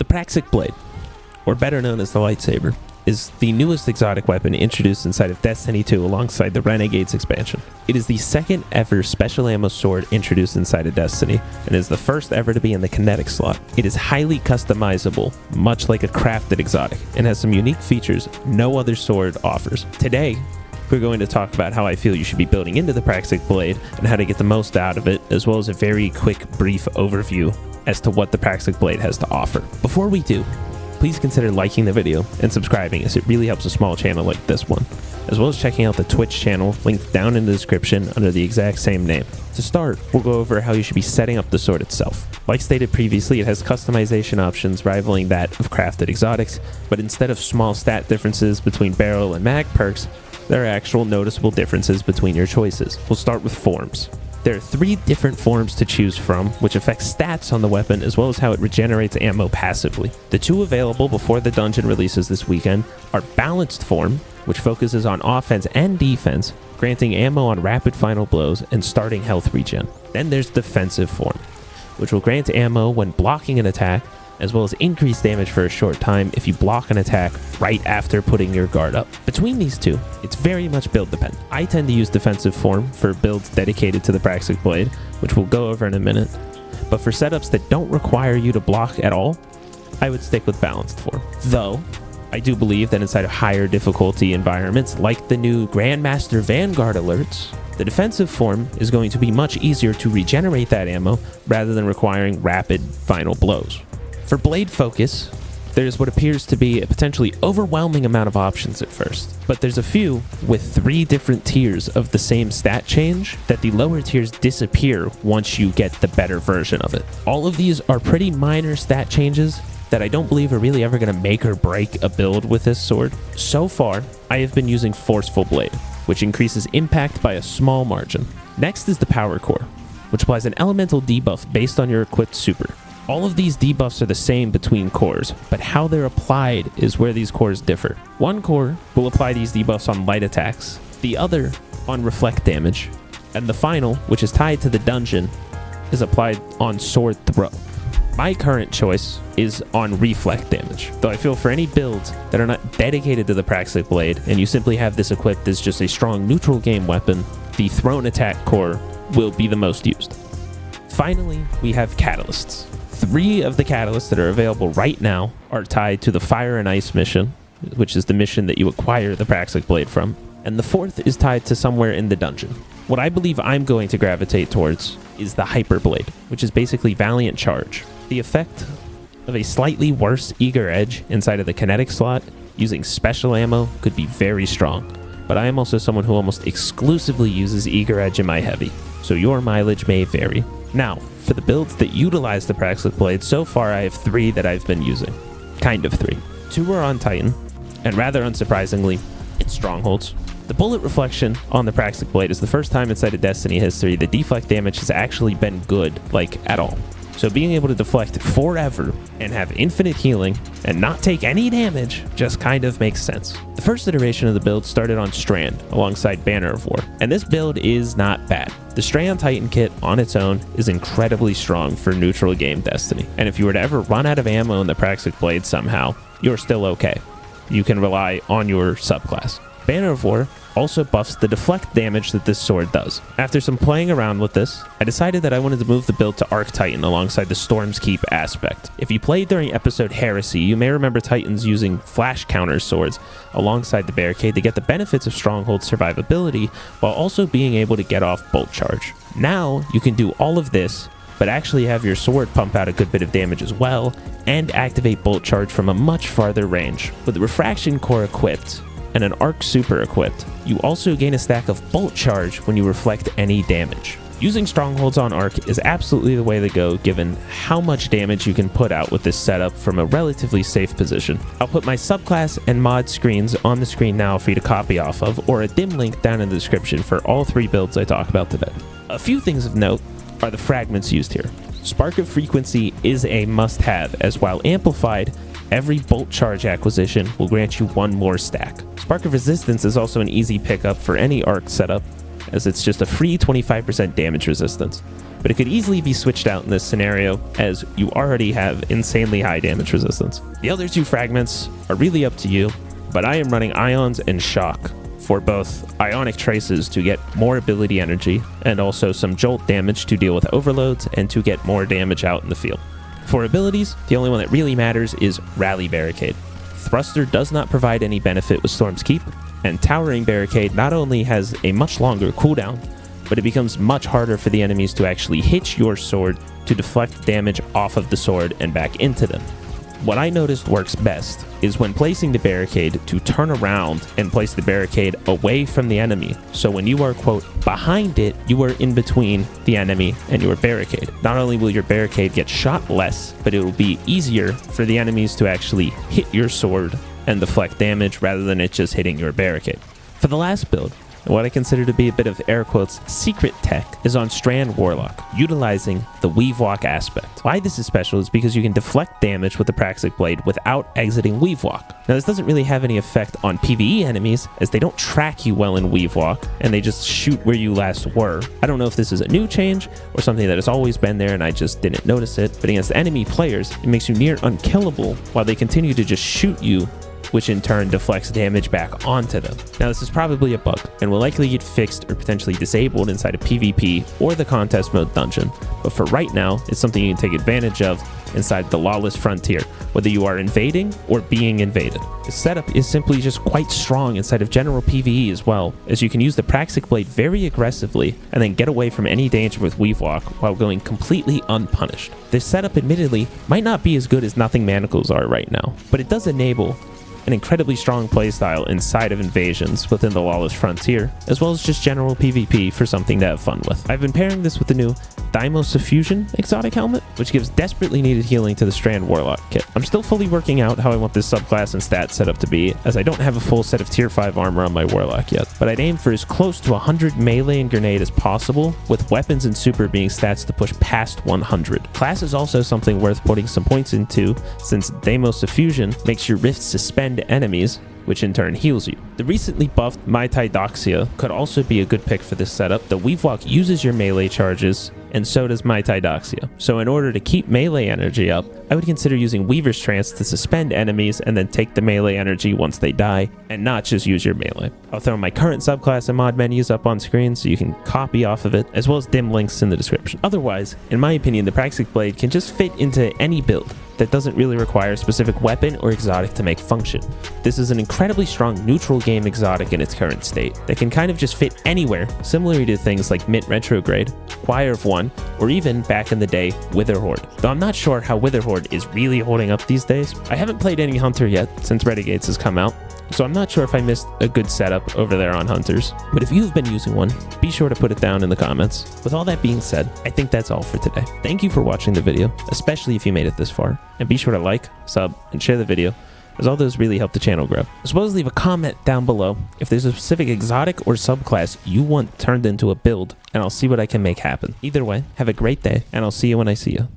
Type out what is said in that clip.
The Praxic Blade, or better known as the lightsaber, is the newest exotic weapon introduced inside of Destiny 2 alongside the Renegades expansion. It is the second ever special ammo sword introduced inside of Destiny, and is the first ever to be in the kinetic slot. It is highly customizable, much like a crafted exotic, and has some unique features no other sword offers. Today, we're going to talk about how I feel you should be building into the Praxic Blade and how to get the most out of it, as well as a very quick, brief overview as to what the Praxic Blade has to offer. Before we do, please consider liking the video and subscribing, as it really helps a small channel like this one, as well as checking out the Twitch channel linked down in the description under the exact same name. To start, we'll go over how you should be setting up the sword itself. Like stated previously, it has customization options rivaling that of crafted exotics, but instead of small stat differences between barrel and mag perks, there are actual noticeable differences between your choices. We'll start with forms. There are 3 different forms to choose from, which affect stats on the weapon as well as how it regenerates ammo passively. The 2 available before the dungeon releases this weekend are Balanced Form, which focuses on offense and defense, granting ammo on rapid final blows and starting health regen. Then there's Defensive Form, which will grant ammo when blocking an attack, as well as increased damage for a short time if you block an attack right after putting your guard up. Between these 2, it's very much build dependent. I tend to use Defensive Form for builds dedicated to the Praxic Blade, which we'll go over in a minute, but for setups that don't require you to block at all, I would stick with Balanced Form. Though, I do believe that inside of higher difficulty environments, like the new Grandmaster Vanguard alerts, the Defensive Form is going to be much easier to regenerate that ammo rather than requiring rapid final blows. For blade focus, there's what appears to be a potentially overwhelming amount of options at first, but there's a few with 3 different tiers of the same stat change that the lower tiers disappear once you get the better version of it. All of these are pretty minor stat changes that I don't believe are really ever going to make or break a build with this sword. So far, I have been using Forceful Blade, which increases impact by a small margin. Next is the Power Core, which applies an elemental debuff based on your equipped super. All of these debuffs are the same between cores, but how they're applied is where these cores differ. One core will apply these debuffs on light attacks, the other on reflect damage, and the final, which is tied to the dungeon, is applied on sword throw. My current choice is on reflect damage, though I feel for any builds that are not dedicated to the Praxic Blade and you simply have this equipped as just a strong neutral game weapon, the thrown attack core will be the most used. Finally, we have catalysts. 3 of the catalysts that are available right now are tied to the Fire and Ice mission, which is the mission that you acquire the Praxic Blade from, and the 4th is tied to somewhere in the dungeon. What I believe I'm going to gravitate towards is the Hyper Blade, which is basically Valiant Charge. The effect of a slightly worse Eager Edge inside of the kinetic slot using special ammo could be very strong, but I am also someone who almost exclusively uses Eager Edge in my heavy, so your mileage may vary. Now, for the builds that utilize the Praxic Blade, so far I have 3 that I've been using. Kind of 3. 2 are on Titan, and rather unsurprisingly, it's Strongholds. The bullet reflection on the Praxic Blade is the first time inside of Destiny history the deflect damage has actually been good, like at all. So being able to deflect forever and have infinite healing and not take any damage just kind of makes sense. The first iteration of the build started on Strand alongside Banner of War, and this build is not bad. The Strand Titan kit on its own is incredibly strong for neutral game Destiny, and if you were to ever run out of ammo in the Praxic Blade somehow, you're still okay. You can rely on your subclass. Banner of War also buffs the deflect damage that this sword does. After some playing around with this, I decided that I wanted to move the build to Arc Titan alongside the Storm's Keep aspect. If you played during episode Heresy, you may remember Titans using flash counter swords alongside the barricade to get the benefits of Stronghold survivability while also being able to get off Bolt Charge. Now, you can do all of this, but actually have your sword pump out a good bit of damage as well, and activate Bolt Charge from a much farther range. With the Refraction Core equipped, and an Arc Super equipped, you also gain a stack of Bolt Charge when you reflect any damage. Using Strongholds on Arc is absolutely the way to go given how much damage you can put out with this setup from a relatively safe position. I'll put my subclass and mod screens on the screen now for you to copy off of, or a dim link down in the description for all 3 builds I talk about today. A few things of note are the fragments used here. Spark of Frequency is a must-have, as while amplified, every Bolt Charge acquisition will grant you 1 more stack. Spark of Resistance is also an easy pickup for any arc setup, as it's just a free 25% damage resistance. But it could easily be switched out in this scenario, as you already have insanely high damage resistance. The other two fragments are really up to you, but I am running Ions and Shock for both Ionic Traces to get more ability energy, and also some Jolt damage to deal with overloads and to get more damage out in the field. For abilities, the only one that really matters is Rally Barricade. Thruster does not provide any benefit with Storm's Keep, and Towering Barricade not only has a much longer cooldown, but it becomes much harder for the enemies to actually hit your sword to deflect damage off of the sword and back into them. What I noticed works best is when placing the barricade to turn around and place the barricade away from the enemy. So when you are, quote, behind it, you are in between the enemy and your barricade. Not only will your barricade get shot less, but it will be easier for the enemies to actually hit your sword and deflect damage rather than it just hitting your barricade. For the last build, what I consider to be a bit of air quotes secret tech is on Strand Warlock, utilizing the Weave Walk aspect. Why this is special is because you can deflect damage with the Praxic Blade without exiting Weave Walk. Now this doesn't really have any effect on PvE enemies, as they don't track you well in Weave Walk and they just shoot where you last were. I don't know if this is a new change or something that has always been there and I just didn't notice it, but against enemy players it makes you near unkillable while they continue to just shoot you, which in turn deflects damage back onto them. Now this is probably a bug and will likely get fixed or potentially disabled inside of PvP or the contest mode dungeon, but for right now it's something you can take advantage of inside the Lawless Frontier, whether you are invading or being invaded. The setup is simply just quite strong inside of general PvE as well, as you can use the Praxic Blade very aggressively and then get away from any danger with Weave Walk while going completely unpunished. This setup admittedly might not be as good as Nothing Manacles are right now, but it does enable an incredibly strong playstyle inside of invasions within the Lawless Frontier, as well as just general PvP for something to have fun with. I've been pairing this with the new Suffusion exotic helmet, which gives desperately needed healing to the Strand Warlock kit. I'm still fully working out how I want this subclass and stat setup to be, as I don't have a full set of tier 5 armor on my Warlock yet, but I'd aim for as close to 100 melee and grenade as possible, with weapons and super being stats to push past 100. Class is also something worth putting some points into, since Suffusion makes your rifts suspend enemies, which in turn heals you. The recently buffed Doxia could also be a good pick for this setup. The Weave Walk uses your melee charges, and so does Doxia. So in order to keep melee energy up, I would consider using Weaver's Trance to suspend enemies and then take the melee energy once they die, and not just use your melee. I'll throw my current subclass and mod menus up on screen so you can copy off of it, as well as dim links in the description. Otherwise, in my opinion, the Praxic Blade can just fit into any build that doesn't really require a specific weapon or exotic to make function. This is an incredibly strong neutral game exotic in its current state that can kind of just fit anywhere, similarly to things like Mint Retrograde, Choir of One, or even back in the day, Witherhoard. Though I'm not sure how Witherhoard is really holding up these days. I haven't played any Hunter yet since Renegades has come out, so I'm not sure if I missed a good setup over there on Hunters. But if you've been using one, be sure to put it down in the comments. With all that being said, I think that's all for today. Thank you for watching the video, especially if you made it this far. And be sure to like, sub, and share the video, as all those really help the channel grow. As well as leave a comment down below if there's a specific exotic or subclass you want turned into a build, and I'll see what I can make happen. Either way, have a great day, and I'll see you when I see you.